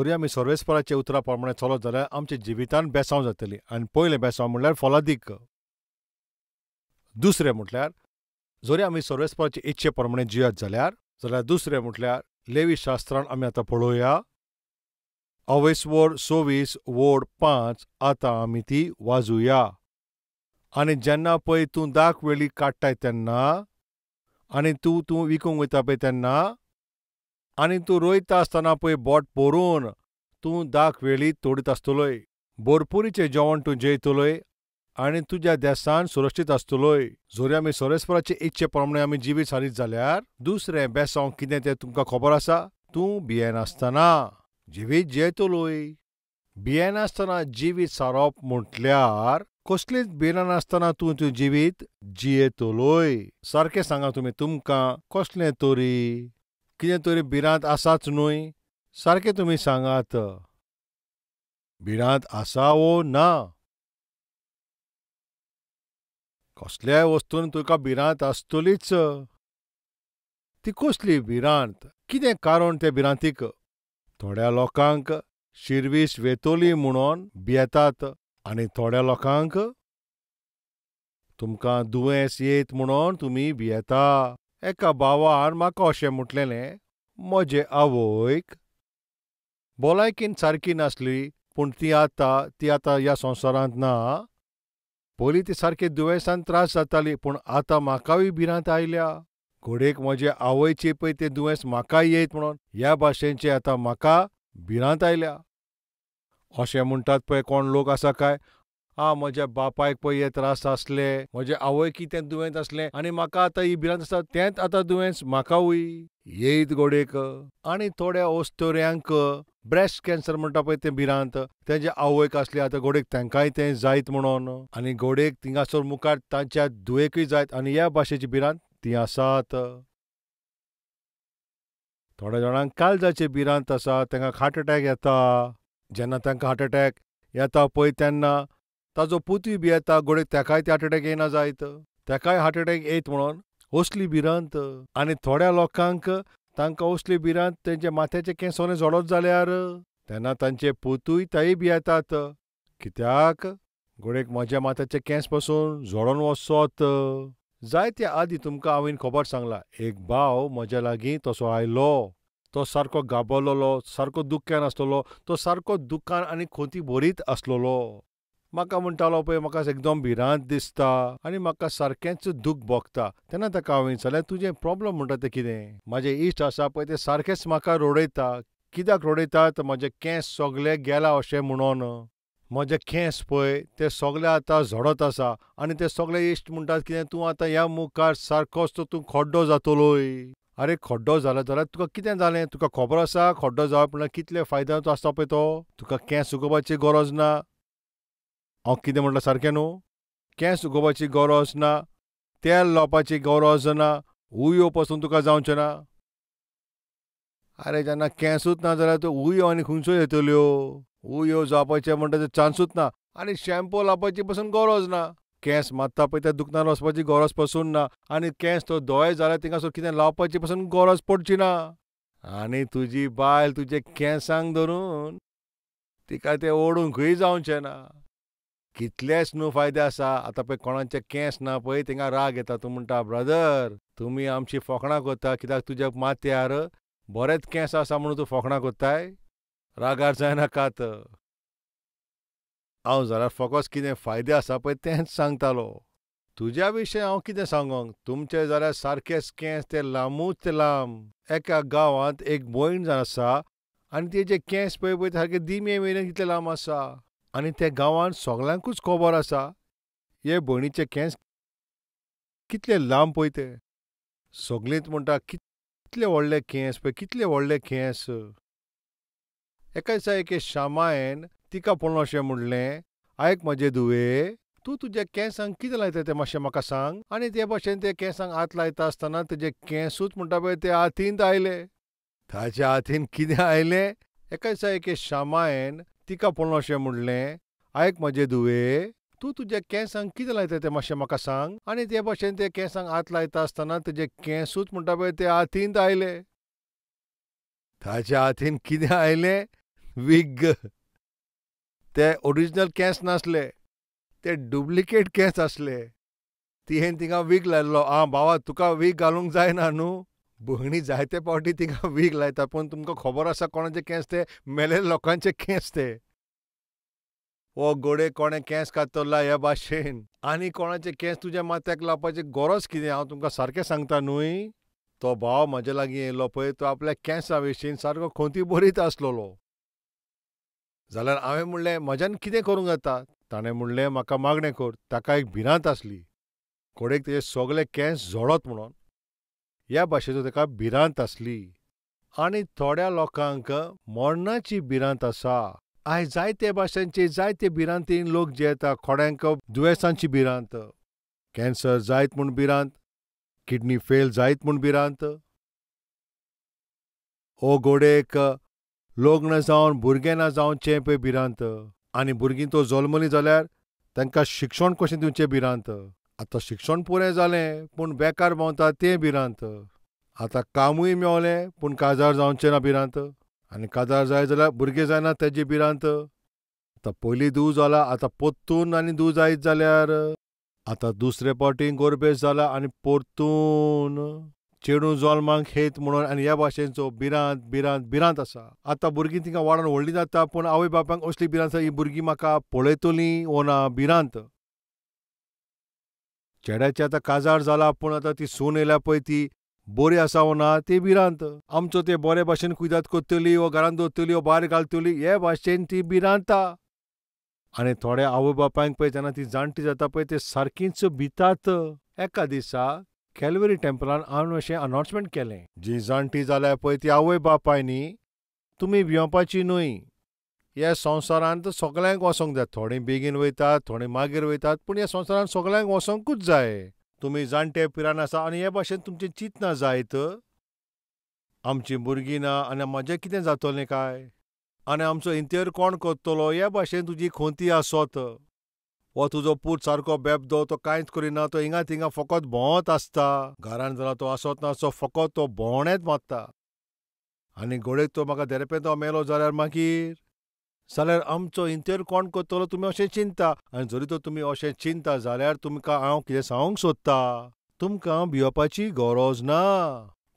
जोरी आमी सर्वेस्पराचे उतरा प्रमाणे चलत जाल्यार आमच्या जिवितांत बेसांव जातली. आनी पयलें बेसांव म्हणल्यार फलादीक. दुसरें म्हटल्यार जोरी आमी सर्वेस्पराचे इच्छे प्रमाणे जियत जाल्यार दुसरें म्हटल्यार लेवी शास्त्रांत आमी आतां पळोवया 26:26:5 आतां आमी ती वाजुया. आनी जेन्ना पळय तूं दाख वेळी काडटाय तेन्ना आनी तूं विकूंक वयता पळय तेन्ना आनी तूं रोयता आसतना पळय बोट भरून तूं दाख वेळी तोडीत आसतलोय. भरपुरीचें जेवण तूं जेयतलोय आनी तुज्या देसान सुरक्षीत आसतलोय. जोरी आमी सर्वेस्पराचे इच्छे प्रमाणे आमी जिवीत सारीत जाल्यार दुसरें बेसांव कितें तें तुमकां खबर आसा? तूं भियेनासतना जिवीत जियेतलोय. भियेनासतना जिवीत सारप म्हटल्यार कसलीच भिरां नासतना तूं जिवीत जियेतलोय. सारकें सांगा तुमी, तुमकां कसलें तरी कितें तरी भिरांत आसाच न्हय? सारकें तुमी सांगात. भिरांत आसा वो ना? कसल्याय वस्तून तुका भिरांत आसतलीच. ती कसली भिरांत? कितें कारण ते भिरांतीक? थोड्या लोकांक शिरवीस वेतोली म्हणून भियेतात आनी थोड्या लोकांक तुमकां दुयेंस येयत म्हणून तुमी भियेता. एका भावान म्हाका अशें म्हटलेलें, म्हजे आवयक भलायकीन सारकी नासली पूण ती आतां ह्या संवसारांत ना. पयलीं ती सारकी दुयेंसान त्रास जाताली पूण आतां म्हाकाय भिरांत आयल्या. घोडेक म्हजे आवयची पळय तें दुयेंस म्हाकाय येयत म्हणून ह्या भाशेनचें आतां म्हाका भिरांत आयल्या. अशें म्हणटात पळय कोण लोक आसा काय, म्हज्या बापायक पळय हे त्रास आसले, म्हजे आवयकी तें दुयेंत आसलें आनी म्हाका आतां ही भिरांत आसा, तेंच आतां दुयेंस म्हाकावूय येयत घोडेक. आनी थोड्या ओस्तोऱ्यांक ब्रेस्ट कॅन्सर म्हणटा पळय तें भिरांत, तेजे आवयक आसली आतां घोडेक तांकांय तें जायत म्हणून आनी घोडेक थिंगासोर मुखार तांच्या दुयेकूय जायत आनी ह्या भाशेची भिरांत ती आसात. थोड्या जाणांक काळजाची भिरांत आसा, तांकां हार्ट अटॅक येता. जेन्ना तांकां हार्ट अटॅक येता पळय तेन्ना ताजो पुतूय भियेता घोडेक ताकाय ते हार्ट अटॅक येना जायत, ताकाय हार्ट अटॅक येयत म्हणून असली भिरांत. आनी थोड्या लोकांक तांकां असली भिरांत तेंचे माथ्याचें केंस सोगलें झडत जाल्यार तेन्ना तांचे पुतूय तेय भियेतात. कित्याक? घोडेक म्हज्या माथ्याचें केंस पासून झडोन वचत. जायत्या आदीं तुमकां हांवें खबर सांगलां, एक भाव म्हज्या लागीं तसो आयलो. तो सारको गाबरलोलो, सारको दुख्यान आसलोलो, तो सारको दुख्खान आनी खोंती भरीत आसलोलो. म्हाका म्हणटालो पळय म्हाका एकदम भिरांत दिसता आनी म्हाका सारकेंच दूख भोगता. तेन्ना ताका हांवें विचारलें, तुजें प्रॉब्लम म्हणटा तें कितें? म्हाजे इश्ट आसा पळय ते सारकेंच म्हाका रडयता. कित्याक रडयतात? म्हजे केंस सगळे गेला अशें म्हणोन. म्हजे केंस पळय ते सगळे आतां झडत आसा आनी ते सगळे इश्ट म्हणटात कितें, तूं आतां ह्या मुखार सारकोच तूं खड्डो जातलोय. आरे खड्डो जाला जाल्यार तुका कितें जालें? तुका खबर आसा खड्डो जावप म्हणल्यार कितले फायद्याचो आसता पळय तो? तुका केंस उगोवपाची गरज ना. हांव कितें म्हणलां सारकें न्हू? केंस उगोवपाची गरज ना, तेल लावपाची गरज ना, उयो पासून तुका जावचें ना. आरे जेन्ना केंसूच ना जाल्यार त्यो उयो आनी खंयच्यो येतल्यो? उयो जावपाचे म्हणटा ते चान्सूच ना आनी शॅम्पू लावपाची पासून गरज ना. केंस मात्ता पळय त्या दुकानार वचपाची गरज पासून ना आनी केंस तो धोळे जाल्यार थिंगासोर कितें लावपाची पासून गरज पडची ना. आनी तुजी बायल तुजे केंसांक धरून तिका तें ओडूंकय जावचें ना. कितलेच न्हू फायदे आसा. आतां पळय कोणाचे केंस ना पळय थिंगा राग येता. तूं म्हणटा, ब्रदर तुमी आमची फकाणां कोत्ता कित्याक तुज्या माथ्यार बरेच केंस आसा म्हणून तूं फकाणां कोत्ताय? रागार जायनाकात. हांव जाल्यार फकत कितें फायदे आसा पळय तेंच सांगतालो. तुज्या विशयी हांव कितें सांगोंक? तुमचे जाल्यार सारकेच केंस ते लांबूच ते लांब. एका गांवांत एक भयण आसा आनी तेजे केंस पळय सारके दिमे मेरेन कितले लांब आसा आनी ते गांवांत सगल्यांकूच खबर आसा हे भयणीचे केंस कितले लांब पळय ते. सगळींच म्हणटा कितले व्हडले केंस पळय, कितले व्हडले केंस. एका दिसा एके शामायन तिका पळोवन अशें म्हणलें, आयक म्हजे धुवे, तूं तुज्या केंसांक कितें लायता तें मातशें म्हाका सांग. आनी ते भाशेन ते केंसांक हात लायता आसतना तेजे केंसूच म्हणटा पळय ते हातींत आयले. ताच्या हातीन कितें आयलें? एका दिसा एके शामायन तिका पळोवन अशें म्हणलें, आयक म्हजे धुवे, तूं तुज्या केंसांक कितें लायता तें मातशें म्हाका सांग. आनी ते भाशेन ते केंसांक हात लायता आसतना तेजे केंसूच म्हणटा पळय ते हातींत आयले. ताच्या हातीन कितें आयलें? वीग. ते ओरिजिनल केंस नासले, ते डुप्लिकेट केंस आसले. तिहेन तिंगा वीग लायल्लो. बावा तुका वीग घालूंक जायना न्हू. भयणी जायते फावटी तिंगा वीग लायता, पूण तुमकां खबर आसा कोणाचे केंस ते? मेलेल्या लोकांचे केंस ते. वो घोडे कोणें केंस कातरला ह्या भाशेन, आनी कोणाचे केंस तुज्या माथ्याक लावपाची गरज कितें? हांव तुमकां सारकें सांगता न्हूय. तो भाव म्हजे लागीं येयलो पळय, तो आपल्या केंसां विशीं सारको खोंती बरीत आसलोलो. जाल्यार हांवें म्हणलें म्हज्यान कितें करूंक जाता? ताणें म्हणलें म्हाका मागणें कर. ताका एक भिरांत आसली. घोडेक तेजे सगळे केंस झोडत म्हणोन. ह्या भाशेचो ताका भिरांत आसली. आनी थोड्या लोकांक मरणाची भिरांत आसा. आयज जायते भाशेचे जायते भिरांतीन लोक जियेता. थोड्यांक दुयेंसांची भिरांत, कॅन्सर जायत म्हूण भिरांत, किडनी फेल जायत म्हूण भिरांत. ओ घोडेक लग्न जावन भुरगें ना जावचें पळय भिरांत. आनी भुरगीं तो जल्मलीं जाल्यार तांकां शिक्षण कशें दिवचें भिरांत. आतां शिक्षण पुरें जालें पूण बेकार भोंवता तें भिरांत. आतां कामूय मेवलें पूण काजार जावचें ना भिरांत. आनी काजार जाय जाल्यार भुरगें जायना तेजी भिरांत. आतां पयलीं धूव जाला, आतां पोत्तून आनी धूव जायत जाल्यार. आतां दुसरे फावटी गोरबेज जाला आनी परतून चेडूं जल्माक येत म्हणून. आनी ह्या भाशेचो भिरांत भिरांत भिरांत आसा. आतां भुरगीं तिंगा वाडोन व्हडलीं जाता, पूण आवय बापायक असली भिरांत आसा, ही भुरगीं म्हाका पळयतलीं वो ना भिरांत. चेड्याची आतां काजार जाला, पूण आतां ती सून येयल्या पळय ती बरी आसा वो ना ती भिरांत. आमचो ते बरे भाशेन कुयदाद करतली वो घरांत दवरतली वो भायर घालतली हे भाशेन ती भिरांता. आनी थोड्या आवय बापायक पळय जेन्ना ती जाणटी जाता पळय ते सारकींच भितात. एका दिसा कॅल्वरी टेंपलान हांवें अशें अनाउन्समेंट केलें, जी जाणटी जाल्यार पळय ती आवय बापायनी तुमी भियोवपाची न्हय. ह्या संवसारांत सगल्यांक वसोंक जाय. थोडीं बेगीन वयतात, थोडीं मागीर वयतात, पूण ह्या संवसारांत सगल्यांक वसोंकूच जाय. तुमी जाणटे पिरान आसा आनी हे भाशेन तुमचें चिंतना जायत. आमचीं भुरगीं ना आनी म्हजें कितें जातलें काय? आनी आमचो इंतेर कोण करतलो? ह्या भाशेन तुजी खोंती आसत. वो तुजो पूत सारको बेबदो, तो कांयच करिना, तो हिंगा थिंगा फकत भोंवत आसता. घरांत जाल्यार तो आसत ना, फकत तो भोंवडेंच मारता. आनी घोडेक तो म्हाका देरेपे तो मेलो जाल्यार मागीर जाल्यार आमचो इंतेर कोण करतलो? तुमी अशें चिंता. आनी जरी तर तुमी अशें चिंता जाल्यार तुमकां हांव कितें सांगूंक सोदतां, तुमकां भियोवपाची गरज ना.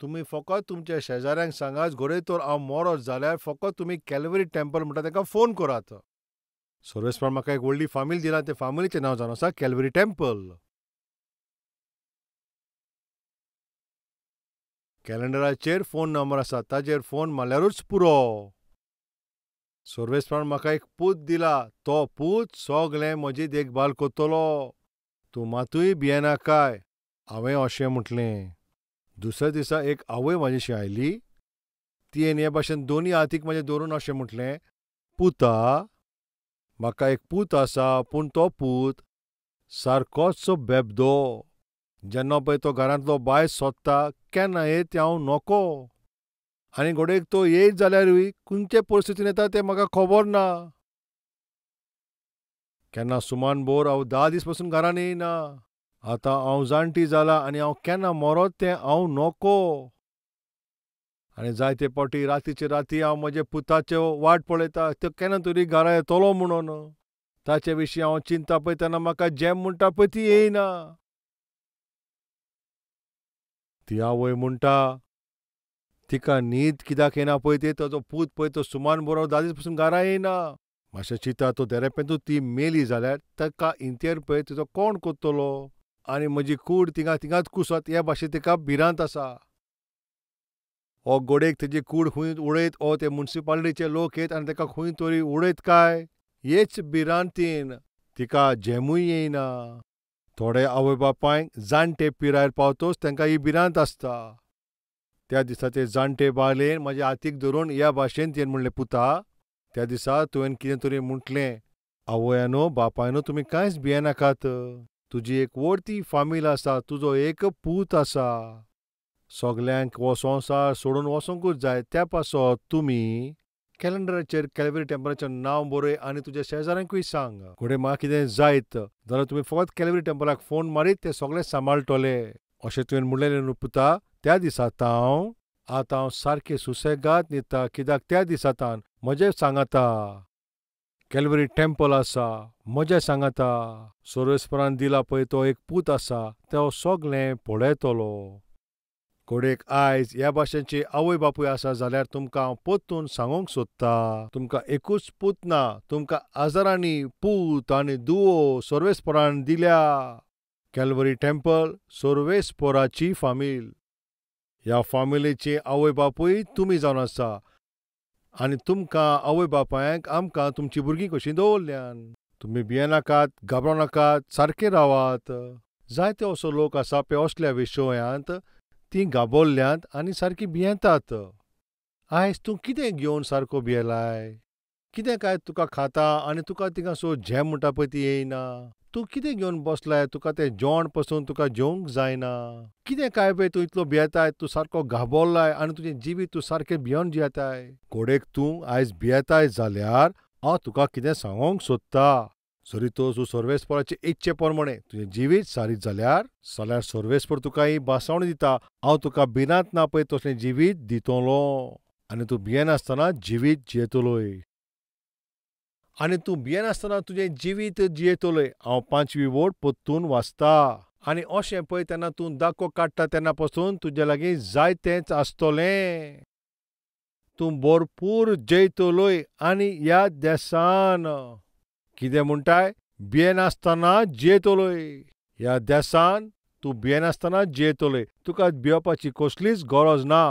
तुमी फकत तुमच्या शेजाऱ्यांक सांगात, घोडे तर हांव मरत जाल्यार फकत तुमी कॅल्वरी टेंपल म्हणटा ताका फोन करात. सर्वेस्पान म्हाका एक व्हडली फामील दिला, ते फामिलीचें नांव जावन आसा कॅल्वरी टेंपल. कॅलेंडराचेर फोन नंबर आसा, ताचेर फोन मारल्यारूच पुरो. सर्वेस्पान म्हाका एक पूत दिला, तो पूत सगळें म्हजी देखभाल करतलो. तूं मातूय भियेना काय? हांवें अशें म्हटलें. दुसऱ्या दिसा एक आवय म्हाजेशी आयली. तियेन हे भाशेन दोनी हातीक म्हाजे दवरून अशें म्हटलें, पुता, म्हाका एक पूत आसा, पूण तो पूत सारकोच बेबदो. जेन्ना पळय तो घरांतलो भायर सोदता केन्ना येत तें हांव नोको. आनी घोडेक तो येयत जाल्यारूय खंयचे परिस्थितीन येता तें म्हाका खबर ना. केन्ना सुमान भोर हांव 10 दीस पासून घरान येयना. आतां हांव जाणटी जाला आनी हांव केन्ना मरोत तें हांव नोको. आनी जायते फावटी रातीचे राती हांव म्हजे पुताच्यो वाट पळयता, तो केन्ना तरी घरा येतलो म्हणून. ताचे विशीं हांव चिंता पळय तेन्ना म्हाका जेम म्हणटा पळय ती येयना. ती आवय म्हणटा तिका न्हीद कित्याक येना पळय ती, ताजो पूत पळय तो सुमान भोर 10 दीस पासून घरा येयना. मातशें चिंता, तो देरेपेंतूच ती मेली जाल्यार ताका इंतेर पळय तिचो कोण करतलो? आनी म्हजी कूड थिंगाच कुसत ह्या भाशेन तिका भिरांत आसा. हो घोडेक तेजी कूड खूंय उडयत वो ते म्युनिसिपालिटीचे लोक येत आनी ताका खंय तरी उडयत काय? हेच भिरांतीन तिका जेमूय येयना. थोडे आवय बापायक जाणटे पिरायेर पावतच तांकां ही भिरांत आसता. त्या दिसा ते जाणटे बायलेन म्हाज्या हातीक धरून ह्या भाशेन तियेन म्हणलें, पुता, त्या दिसा तुवें कितें तरी म्हटलें, आवयानो बापायनो तुमी कांयच भियेनाकात. तुजी एक व्हडली फामील आसा, तुजो एक पूत आसा. सगल्यांक हो संवसार सोडून वचोंकूच जाय. त्या पासत तुमी कॅलेंडराचेर कॅल्वरी टेंपलाचें नांव बरय आनी तुज्या शेजाऱ्यांकूय सांग. घोडे म्हाका कितें जायत जाल्यार तुमी फकत कॅल्वरी टेंपलाक फोन मारीत, ते सगळे सांबाळटले. अशें तुवें म्हणलेलें न्हू पुता? त्या दिसा हांव आतां हांव सारकें सुसेगाद न्हिदता, कित्याक त्या दिसांतान म्हजें सांगाता कॅल्वरी टेंपल आसा, म्हजें सांगाता सर्वेस्परान दिला पळय तो एक पूत आसा, तो सगळें पळयतलो. घोडेक आयज ह्या भाशेचे आवय बापूय आसा जाल्यार तुमकां हांव परतून सांगूंक सोदतां, तुमकां एकूच पूत ना, तुमकां हजारांनी पूत आनी धुवो सर्वेस्परान दिल्या. कॅल्वरी टेंपल सर्वेस्पराची फामील. ह्या फामिलीचे आवय बापूय तुमी जावन आसा आनी तुमकां आवय बापायक आमकां तुमचीं भुरगीं कशीं दवरल्यान. तुमी भियेनाकात, घाबरोनाकात, सारके रावात. जायते असो लोक आसा पळय असल्या विशयांत तीं घाबरल्यांत आनी सारकीं भियेतात. आयज तूं कितें घेवन सारको भियेलाय? कितें काय तुका खाता आनी तुका थिंगासो झेम म्हणटा पळय ती येयना? तूं कितें घेवन बसलाय? तुका तें जेवण पसून तुका जेवंक जायना? कितें काय पळय तूं इतलो भियेताय? तूं सारको घाबरलाय आनी तुजें जिवीत तूं सारकें भियोन जियेताय. घोडेक तूं आयज भियेताय जाल्यार हांव तुका कितें सांगोंक सोदतां. जरी तूं सर्वेस्पराचे इच्छे प्रमाणें तुजें जिवीत सारीत जाल्यार सर्वेस्पर तुका ही बासावणी दिता, हांव तुका भिरांत ना पळय तसलें जिवीत दितलो आनी तूं भियेनासतना जिवीत जियेतलोय. आनी तूं भियेनासतना तुजें जिवीत जियेतलोय. हांव 5वी वोट परतून वाचता. आनी अशें पळय तेन्ना तूं दाखो काडटा तेन्ना पसून तुजे लागीं जायतेंच आसतलें. तूं भरपूर जैतलोय आनी ह्या देसान कितें म्हणटाय? भियेनासतना जियेतलोय. ह्या देसान तूं भियेनासतना जियेतलोय. तुका भियोपाची कसलीच गरज ना.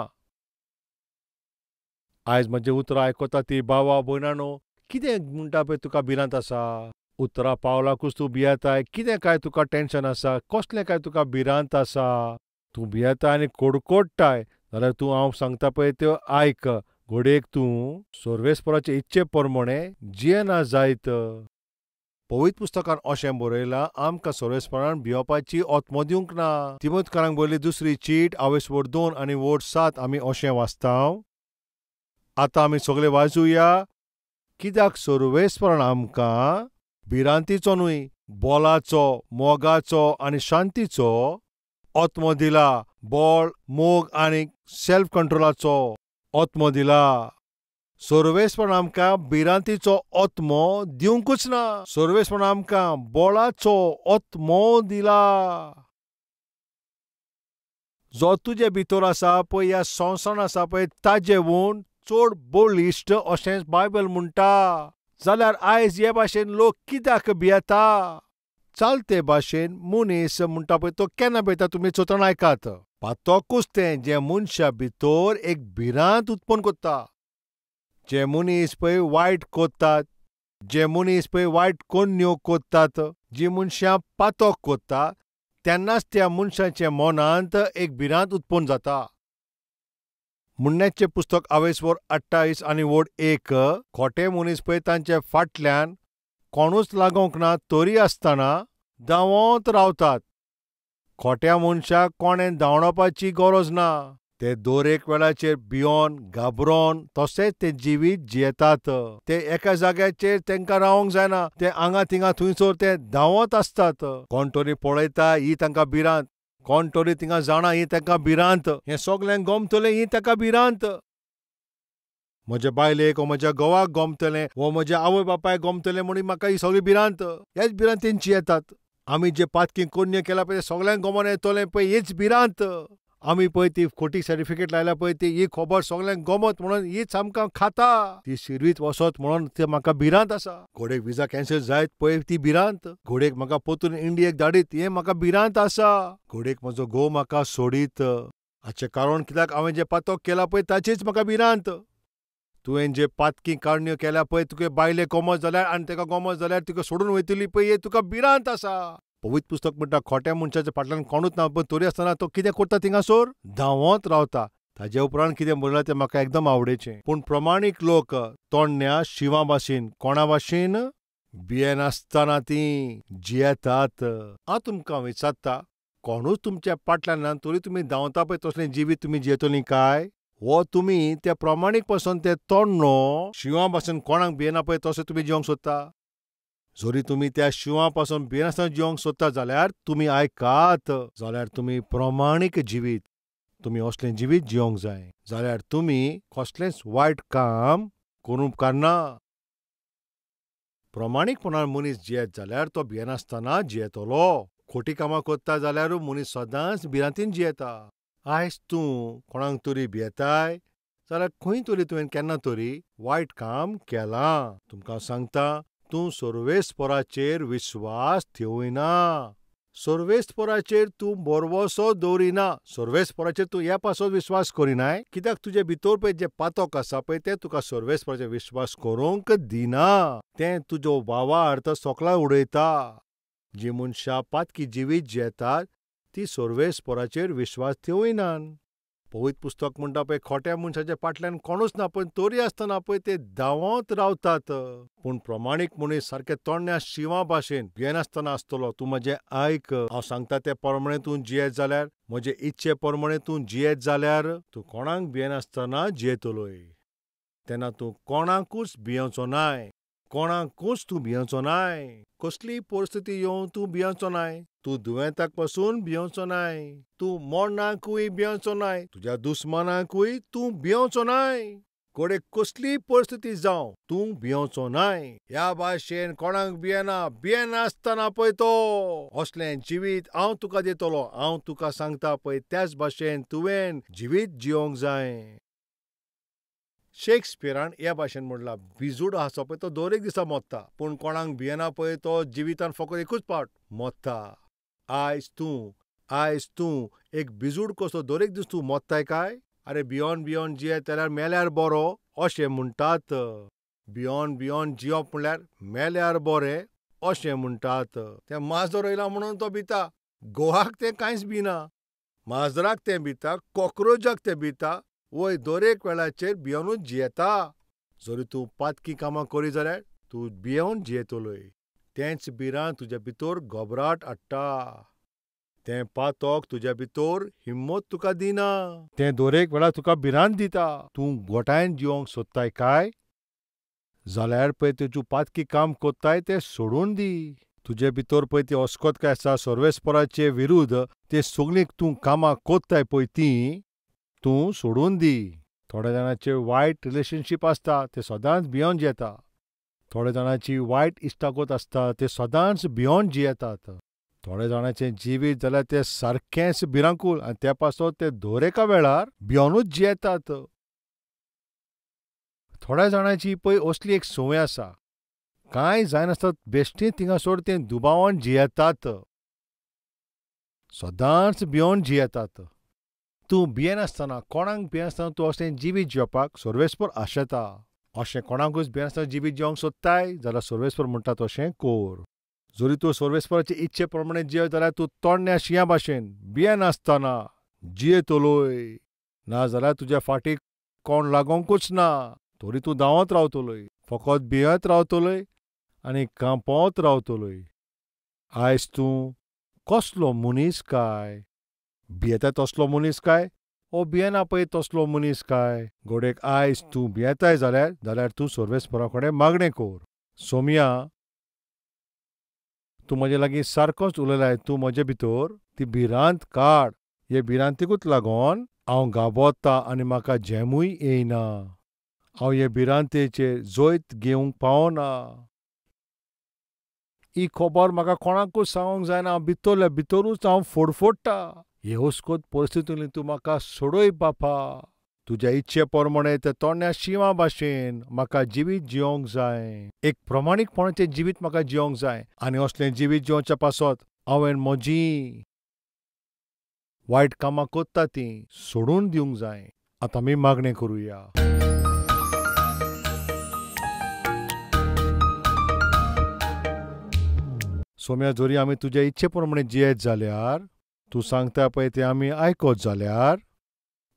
आयज म्हजें उतरां आयकोता ती भावा भयणानो, कितें म्हणटा पळय तुका भिरांत आसा? उतरां पावलाकूच तूं भियेताय? कितें काय तुका टेन्शन आसा? कसलें काय तुका भिरांत आसा? तूं भियेताय आनी कडकडटाय जाल्यार तूं हांव सांगता पळय त्यो आयक. घोडेक तूं सर्वेस्पराचे इच्छे प्रमाणें जियेना जायत. पवित्र पुस्तकान अशें बरयलां, आमकां सर्वेस्परान भियोपाची ओतमो दिवंक ना. तिमोथेकारांक बरयल्ली दुसरी चीट 2 आनी 7 आमी अशें वाचतांव. आतां आमी सगळे वाजूया, कित्याक सर्वेस्परान आमकां भिरांतीचो न्हय, बोलाचो, मोगाचो आनी शांतीचो ओतमो दिला. बोल, मोग आनी सेल्फ कंट्रोलाचो ओतमो दिला. सर्वेस्परान आमकां भिरांतीचो ओतमो दिवंकूच ना. सर्वेस्परान आमकां बोलाचो ओतमो दिला. जो तुजे भितर आसा पळय, ह्या संवसारान आसा पळय, ताजे वूण चड बळिश्ट अशें बायबल म्हणटा. जाल्यार आयज हे भाशेन लोक कित्याक भियेता? चालते भाशेन मनीस म्हणटा पळय तो केन्ना भियेता तुमी चोतरान आयकात. पातोकूच तें जें मनशा भितर एक भिरांत उत्पन्न करता. जे मनीस पळय वायट कोत्तात, जे मनीस पळय वायट कोन्यो कोत्तात, जीं मनशां पातोक कोत्ता, तेन्नाच त्या मनशाच्या मनांत एक भिरांत उत्पन्न जाता. म्हणण्याचें पुस्तक 28 आनी 1 खोटे मनीस पळय तांचे फाटल्यान कोणूच लागोंक ना तरी आसतना धांवत रावतात. खोट्या मनशाक कोणें धांवडावपाची गरज ना. ते दर एक वेळाचेर भियोन घाबरोन तशेंच ते जिवीत जियेतात. ते एका जाग्याचेर तांकां रावंक जायना. ते हांगा थिंगा थंयसर ते धांवत आसतात. कोण तरी पळयता ही तांकां भिरांत, कोण तरी थिंगा जाणा ही तांकां भिरांत, हें सगळें गमतलें ही ताका भिरांत. म्हज्या बायलेक वो म्हज्या घोवाक गमतलें, वो म्हज्या आवय बापायक गमतलें म्हणून म्हाका ही सगळी भिरांत. हेच भिरांतीन जियेतात. आमी जे पातकी कोन्य केला पळय ते सगळ्यांक गमोन येतलें पळय हीच भिरांत. आमी पळय ती खोटी सर्टिफिकेट लायल्या पळय ती ही खबर सगळ्यांक गमत म्हणून हीच आमकां खाता. ती शिरवीत वसत म्हणून ते म्हाका भिरांत आसा. घोडेक विजा कॅन्सल जायत पळय ती भिरांत. घोडेक म्हाका परतून इंडियेक धाडीत हें म्हाका भिरांत आसा. घोडेक म्हजो घोव म्हाका सोडीत हाचें कारण कित्याक हांवें जें पातक केलां पळय ताचीच म्हाका भिरांत. तुवें जे पातकी काडण्यो केल्या पळय, तुगे बायले गमत जाल्यार आनी ताका गमत जाल्यार तुका सोडून वयतली पळय हे तुका भिरांत आसा. पवित्र पुस्तक म्हणटा खोट्या मनशाच्या फाटल्यान कोणूच ना, पण तरी आसतना तो कितें करता थिंगासोर धांवत रावता. ताजे उपरांत कितें बरयलां तें म्हाका एकदम आवडेचें. पूण प्रमाणीक लोक तोंडण्या शिवा भाशेन कोणा भाशेन भियेनासतना तीं जियेतात. हांव तुमकां विचारता, कोणूच तुमच्या फाटल्यान ना तरी तुमी धांवता पळय तसलें जिवीत तुमी जियेतलीं काय? वो तुमी त्या प्रमाणीक पासून ते तोंडणो शिवा भाशेन कोणाक भियेना पळय तशें तुमी जिवंक सोदता? जरी तुमी त्या शिवा पासून भियेनासतना जिवंक सोदता जाल्यार तुमी आयकात. जाल्यार तुमी प्रमाणीक जिवीत तुमी असलें जिवीत जियोंक जाय जाल्यार तुमी कसलेंच वायट काम करूंक उपकारना. प्रमाणीकपणान मनीस जियेत जाल्यार तो भियेनासतना जियेतलो. खोटी कामां कोत्ता जाल्यारूय मनीस सदांच भिरांतीन जियेता. आयज तूं कोणाक तरी भियेताय जाल्यार खंय तरी तुवें केन्ना तरी वायट काम केलां. तुमकां सांगता, तूं सर्वेस्पराचेर विस्वास थेवयना. सर्वेस्पराचेर तूं बरवसो दवरिना. सर्वेस्पराचेर तूं ह्या पासत विस्वास करिनाय कित्याक तुजे भितर पळय जे पातक आसा पळय तें तुका सर्वेस्पराचेर विस्वास करूंक दिना. तें तुजो वावार्थ सोकला उडयता. जीं मनशां पातकी जिवीत जियेतात तीं सर्वेस्पराचेर विस्वास थेवयनात. पवित्र पुस्तक म्हणटा पळय, खोट्या मनशाच्या फाटल्यान कोणूच ना पळय तरी आसतना पळय ते धांवत रावतात. पूण प्रमाणीक मनीस सारके तोंडण्या शिवा भाशेन भियेनासतना आसतलो. तूं म्हजें आयक. हांव सांगता ते प्रमाणें तूं जियेत जाल्यार, म्हजे इच्छे प्रमाणें तूं जियेत जाल्यार तूं कोणाक भियेनासतना जियेतलोय. तेन्ना तूं कोणाकूच भियेवचो नाय. कोणाकूच तूं भियेवचो नाय. कसलीय परिस्थिती येवं तूं भियेवचो नाय. तूं दुयेंताक पासून भियेवचो नाय. तूं मोडणाकूय भियेवचो नाय. तुज्या दुस्मानाकूय तूं भियेवचो नाय. घोडे कसलीय परिस्थिती जावं तूं भियेवचो नाय. ह्या भाशेन कोणाक भियेनासतना पळय तो असलें जिवीत हांव तुका दितलो. हांव तुका सांगता पळय त्याच भाशेन तुवें जिवीत जियोंक जाय. शेक्सपियरान ह्या भाशेन म्हणलां, भिजूड आसा पळय तो दर एक दिसा मोडटा, पूण कोणाक भियेना पळय तो जिवितांत फकत एकूच फावट मोडटा. आयज तूं एक भिजूड कसो दर एक दीस तूं मोडटाय काय? आरे भियोन जियेत जाल्यार मेल्यार बरो अशें म्हणटात. भियोन जियोप म्हणल्यार मेल्यार बरें अशें म्हणटात. तें माजर येयला म्हणून तो भिता. गोवाक तें कांयच भिना. माजराक तें भिता, कॉक्रोचाक तें भिता. वय दर एक वेळाचेर भियोनूच जियेता. जरी तूं पातकी कामां करी जाल्यार तूं भियेवन जियेतलोय. तेंच भिरांत तुज्या भितर घबराट हाडटा. तें पातक तुज्या भितर हिम्मत तुका दिना. तें दर एक वेळा तुका भिरांत दिता. तूं गोठायन जियोंक सोदताय काय? जाल्यार पळय तूं पातकी काम कोत्ताय तें सोडून दी. तुजे भितर पळय ती अस्कोतकाय आसा सर्वेस्पराचे विरुद्ध, ते सगळीं तूं कामां कोत्ताय पळय तीं तूं सोडून दी. थोड्या जाणांचे वायट रिलेशनशीप आसता ते सदांच भियोन जियेता. थोड्या जाणांची वायट इश्टागत आसता ते सदांच भियोन जियेतात. थोड्या जाणांचें जिवीत जाल्यार तें सारकेंच भिरांकूळ आनी त्या पासत ते दर एका वेळार भियोनूच जियेतात. थोड्या जाणांची पळय असली एक संवय आसा, कांय जायनासतना बेश्टीं थिंगासोर तें दुबावान जियेतात. सदांच भियोन जियेतात. तूं भियेनासतना कोणाक भियेनासतना तूं असलें जिवीत जियोपाक सर्वेस्पर आशेता. अशें कोणाकूच भियेनासतना जिवीत जियोंक सोदताय जाल्यार सर्वेस्पर म्हणटा तशें कर. जरी तूं सर्वेस्पराचे इच्छे प्रमाणें जियत जाल्यार तूं तोंडण्या शिंया भाशेन भियेनासतना जियेतलोय. नाजाल्यार तुज्या फाटीक कोण लागोंकूच ना तरी तूं धांवत रावतलोय. फकत भियेत रावतलोय आनी कांपत रावतलोय. आयज तूं कसलो मनीस काय? भियेता तसलो मनीस काय? ओ भियेना पळय तसलो मनीस काय? घोडेक आयज तूं भियेताय जाल्यार तूं सर्वेस्परा कडेन मागणें कर. सोमया, तूं म्हजे लागीं सारकोच उलयलाय. तूं म्हजे भितर ती भिरांत काड. हे भिरांतीकूच लागोन हांव गाबोतां आनी म्हाका जेमूय येयना. हांव हे भिरांतेचेर जैत घेवंक पावना. ही खबर म्हाका कोणाकूच सांगूंक जायना. हांव भितरल्या भितरूच हांव फडफडटा. हे हुस्कोत परिस्थितींतल्यान तूं म्हाका सोडय बापा. तुज्या इच्छे प्रमाणें ते तोंडण्या शिवा भाशेन म्हाका जिवीत जियोंक जाय. एक प्रमाणीकपणाचें जिवीत म्हाका जियोंक जाय. आनी असलें जिवीत जियोवच्या पासत हांवें म्हजीं वायट कामां कोत्ता तीं सोडून दिवंक जाय. आतां आमी मागणें करुया. सोम्या, जरी आमी तुज्या इच्छे प्रमाणें जियेत जाल्यार, तूं सांगता पळय तें आमी आयकत जाल्यार,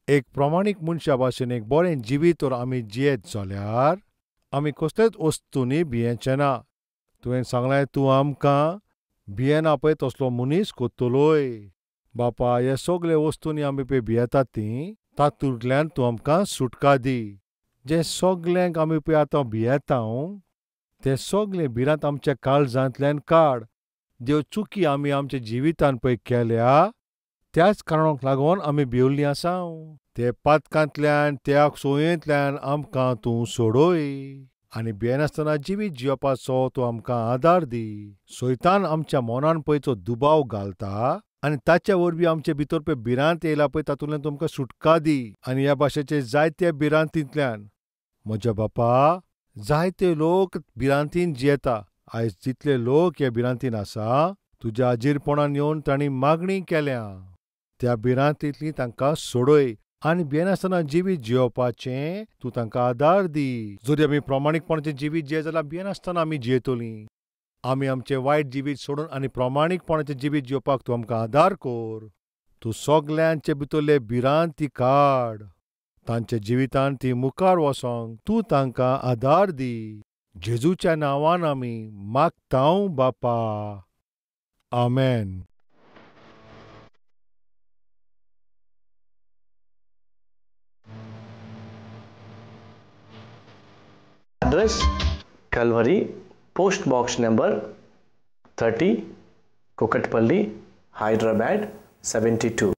एक प्रमाणीक मनशा भाशेन एक बरें जिवीत तर आमी जियेत जाल्यार आमी कसलेच वस्तूंनी भियेचें ना. तुवें सांगलां तूं आमकां भियेना पळय तसलो मनीस कोत्तलोय. बापा, हे सगळे वस्तूंनी आमी पळय भियेतात तीं तातूंतल्यान तूं आमकां सुटका दी. जे सगळ्यांक आमी पळय आतां भियेता ते सगळे भिरांत आमच्या काळजांतल्यान काड. ज्यो चुकी आमी आमच्या जिवितांत पळय केल्या त्याच कारणाक लागून आमी भिवल्लीं आसा. ते पातकांतल्यान त्या सोयेंतल्यान आमकां तूं सोडोय. आनी भियेनासतना जिवीत जियोपाचो तूं आमकां आदार दी. सैतान आमच्या मोनान पळय जो दुबाव घालता आनी ताचे वरवीं आमचे भितर पळय भिरांत येयला पळय तातूंतल्यान तुमकां सुटका दी. आनी ह्या भाशेचे जायते भिरांतींतल्यान म्हज्या बापा, जायते लोक भिरांतीन जियेता. आयज जितले लोक ह्या भिरांतीन आसा, तुज्या आजीरपणान येवन तांणी मागणी केल्या. त्या भिरांतींतलीं तांकां सोडय आनी भियेनासतना जिवीत जियोपाचें तूं तांकां आदार दी. जरी आमी प्रामाणीकपणाचें जिवीत जियेत जाल्यार भियेनासतना आमी जियेतलीं. आमी आमचें वायट जिवीत सोडून आनी प्रामाणीकपणाचें जिवीत जियोपाक तूं आमकां आदार कर. तूं सगल्यांचे भितरले भिरांती काड. तांच्या जिवितांत ती मुखार वसोंक तूं तांकां आदार दी. जेजूच्या नांवान आमी मागतांव बापा. आमेन. Address Calvary, Post Box number 30, Kukatpalli, Hyderabad 72.